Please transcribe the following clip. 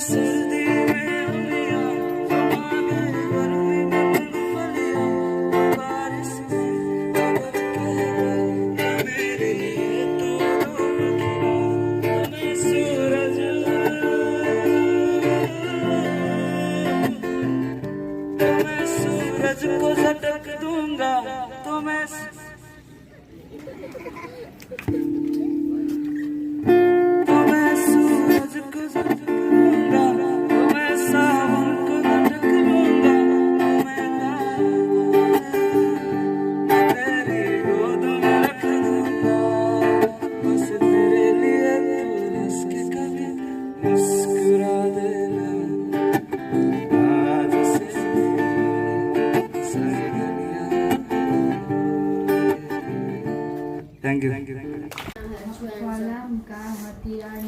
सर्दी में उंगलियां जमाने गर्मी में मूंगफलियां बारिश में अगर कह गए मेरे लिए तो दोनों खिला तुम्हें सूरज को झटक दूंगा तुम्हें सूरज को झटक दूंगा तुम्हें सावन को झटक लूंगा तुम्हें तेरी गोद में रख दूंगा बस तेरे लिए तू हंस के कभी मुस्कुरा देना आज से Thank you. Walang kahatian